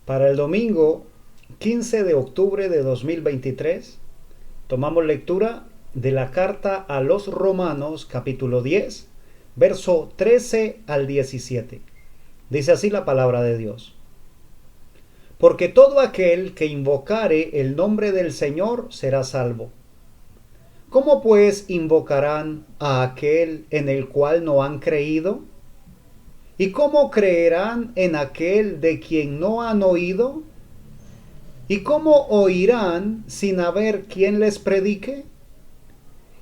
Para el domingo 15 de octubre de 2023 tomamos lectura de la carta a los Romanos capítulo 10, verso 13 al 17. Dice así la palabra de Dios. Porque todo aquel que invocare el nombre del Señor será salvo. ¿Cómo pues invocarán a aquel en el cual no han creído? ¿Y cómo creerán en aquel de quien no han oído? ¿Y cómo oirán sin haber quien les predique?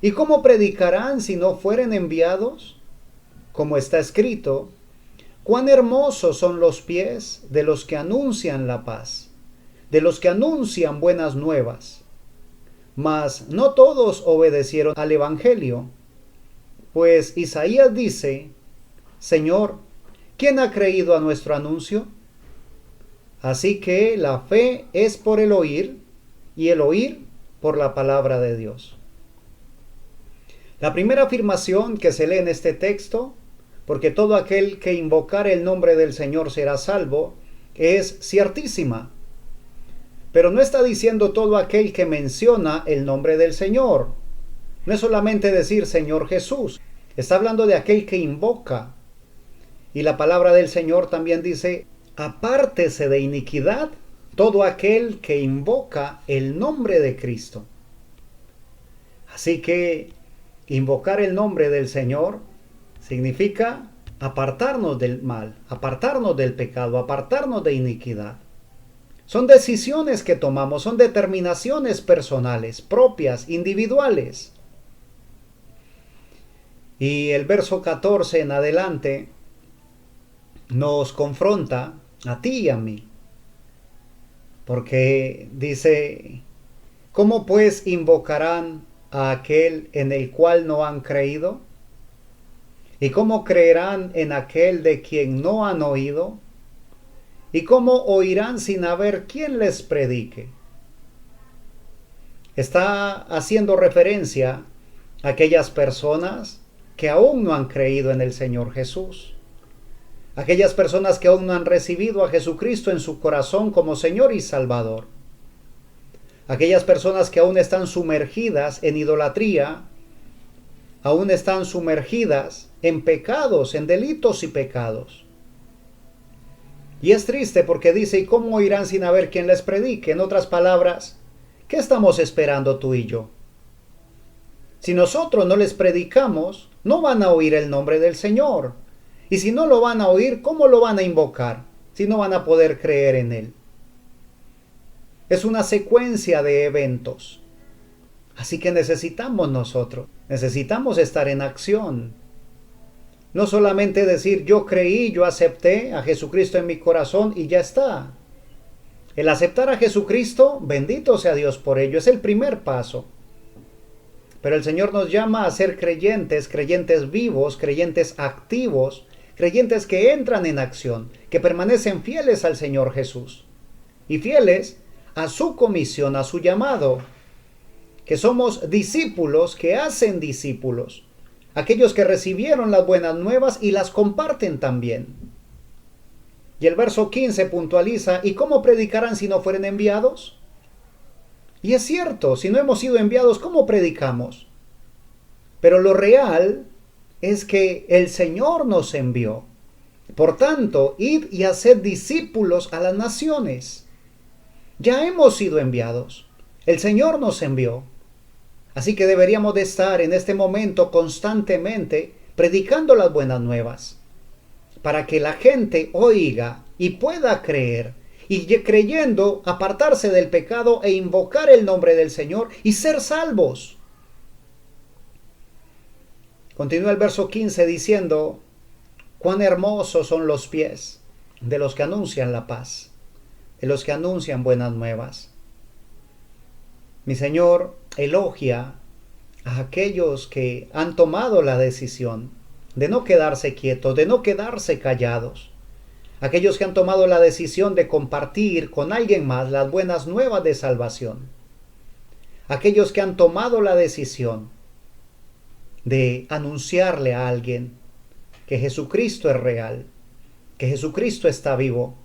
¿Y cómo predicarán si no fueren enviados? Como está escrito, cuán hermosos son los pies de los que anuncian la paz, de los que anuncian buenas nuevas. Mas no todos obedecieron al Evangelio, pues Isaías dice, Señor, ¿quién ha creído a nuestro anuncio? Así que la fe es por el oír, y el oír por la palabra de Dios. La primera afirmación que se lee en este texto, porque todo aquel que invocare el nombre del Señor será salvo, es ciertísima. Pero no está diciendo todo aquel que menciona el nombre del Señor. No es solamente decir Señor Jesús. Está hablando de aquel que invoca. Y la palabra del Señor también dice, apártese de iniquidad todo aquel que invoca el nombre de Cristo. Así que invocar el nombre del Señor significa apartarnos del mal, apartarnos del pecado, apartarnos de iniquidad. Son decisiones que tomamos, son determinaciones personales, propias, individuales. Y el verso 14 en adelante nos confronta a ti y a mí. Porque dice, ¿cómo pues invocarán a aquel en el cual no han creído? ¿Y cómo creerán en aquel de quien no han oído? ¿Y cómo oirán sin haber quien les predique? Está haciendo referencia a aquellas personas que aún no han creído en el Señor Jesús. Aquellas personas que aún no han recibido a Jesucristo en su corazón como Señor y Salvador. Aquellas personas que aún están sumergidas en idolatría, aún están sumergidas en pecados, en delitos y pecados. Y es triste porque dice, ¿y cómo oirán sin haber quien les predique? En otras palabras, ¿qué estamos esperando tú y yo? Si nosotros no les predicamos, no van a oír el nombre del Señor. Y si no lo van a oír, ¿cómo lo van a invocar? Si no van a poder creer en Él. Es una secuencia de eventos. Así que necesitamos estar en acción. No solamente decir yo creí, yo acepté a Jesucristo en mi corazón y ya está. El aceptar a Jesucristo, bendito sea Dios por ello, es el primer paso. Pero el Señor nos llama a ser creyentes, creyentes vivos, creyentes activos, creyentes que entran en acción, que permanecen fieles al Señor Jesús y fieles a su comisión, a su llamado, que somos discípulos que hacen discípulos, aquellos que recibieron las buenas nuevas y las comparten también. Y el verso 15 puntualiza, ¿y cómo predicarán si no fueren enviados? Y es cierto, si no hemos sido enviados, ¿cómo predicamos? Pero lo real es que el Señor nos envió. Por tanto, id y haced discípulos a las naciones. Ya hemos sido enviados. El Señor nos envió. Así que deberíamos de estar en este momento constantemente predicando las buenas nuevas, para que la gente oiga y pueda creer, y creyendo apartarse del pecado e invocar el nombre del Señor y ser salvos. Continúa el verso 15 diciendo, cuán hermosos son los pies de los que anuncian la paz, de los que anuncian buenas nuevas. Mi Señor elogia a aquellos que han tomado la decisión de no quedarse quietos, de no quedarse callados. Aquellos que han tomado la decisión de compartir con alguien más las buenas nuevas de salvación. Aquellos que han tomado la decisión de anunciarle a alguien que Jesucristo es real, que Jesucristo está vivo.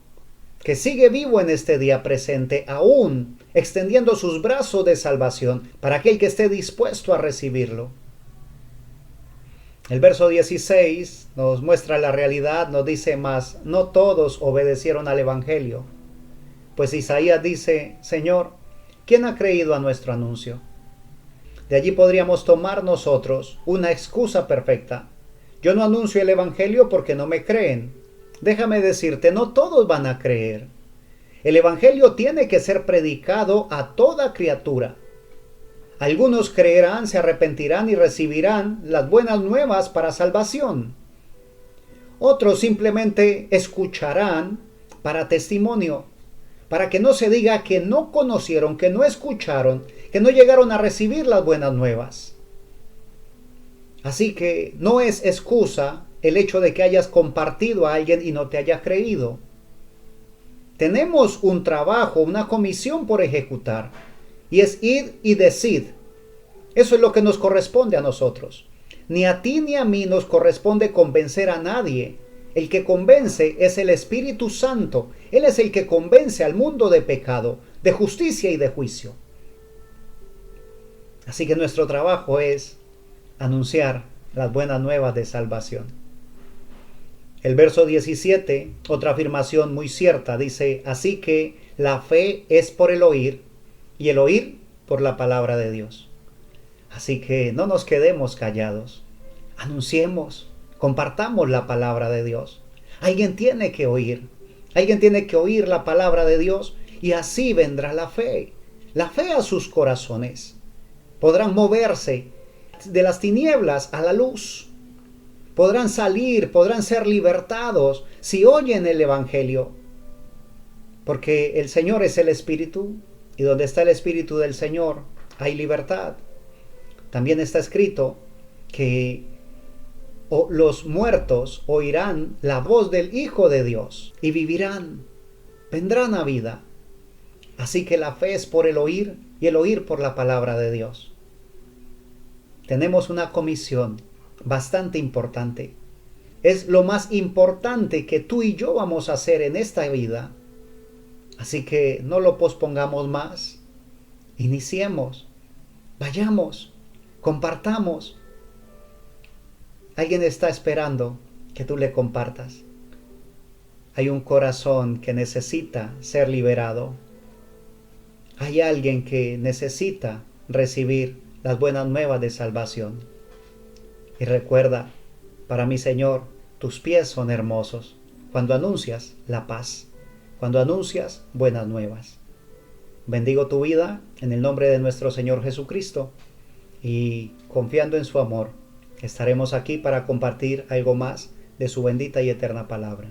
que sigue vivo en este día presente, aún extendiendo sus brazos de salvación para aquel que esté dispuesto a recibirlo. El verso 16 nos muestra la realidad, nos dice: mas no todos obedecieron al Evangelio. Pues Isaías dice: Señor, ¿quién ha creído a nuestro anuncio? De allí podríamos tomar nosotros una excusa perfecta. Yo no anuncio el Evangelio porque no me creen. Déjame decirte, no todos van a creer. El Evangelio tiene que ser predicado a toda criatura. Algunos creerán, se arrepentirán y recibirán las buenas nuevas para salvación. Otros simplemente escucharán para testimonio, para que no se diga que no conocieron, que no escucharon, que no llegaron a recibir las buenas nuevas. Así que no es excusa el hecho de que hayas compartido a alguien y no te haya creído. Tenemos un trabajo, una comisión por ejecutar, y es ir y decir. Eso es lo que nos corresponde a nosotros. Ni a ti ni a mí nos corresponde convencer a nadie. El que convence es el Espíritu Santo. Él es el que convence al mundo de pecado, de justicia y de juicio. Así que nuestro trabajo es anunciar las buenas nuevas de salvación. El verso 17, otra afirmación muy cierta, dice: así que la fe es por el oír, y el oír por la palabra de Dios. Así que no nos quedemos callados. Anunciemos, compartamos la palabra de Dios. Alguien tiene que oír. Alguien tiene que oír la palabra de Dios, y así vendrá la fe a sus corazones. Podrán moverse de las tinieblas a la luz. Podrán salir, podrán ser libertados si oyen el Evangelio. Porque el Señor es el Espíritu, y donde está el Espíritu del Señor hay libertad. También está escrito que los muertos oirán la voz del Hijo de Dios y vivirán, vendrán a vida. Así que la fe es por el oír, y el oír por la palabra de Dios. Tenemos una comisión bastante importante. Es lo más importante que tú y yo vamos a hacer en esta vida. Así que no lo pospongamos más. Iniciemos. Vayamos. Compartamos. Alguien está esperando que tú le compartas. Hay un corazón que necesita ser liberado. Hay alguien que necesita recibir las buenas nuevas de salvación. Y recuerda, para mi Señor, tus pies son hermosos cuando anuncias la paz, cuando anuncias buenas nuevas. Bendigo tu vida en el nombre de nuestro Señor Jesucristo, y confiando en su amor, estaremos aquí para compartir algo más de su bendita y eterna palabra.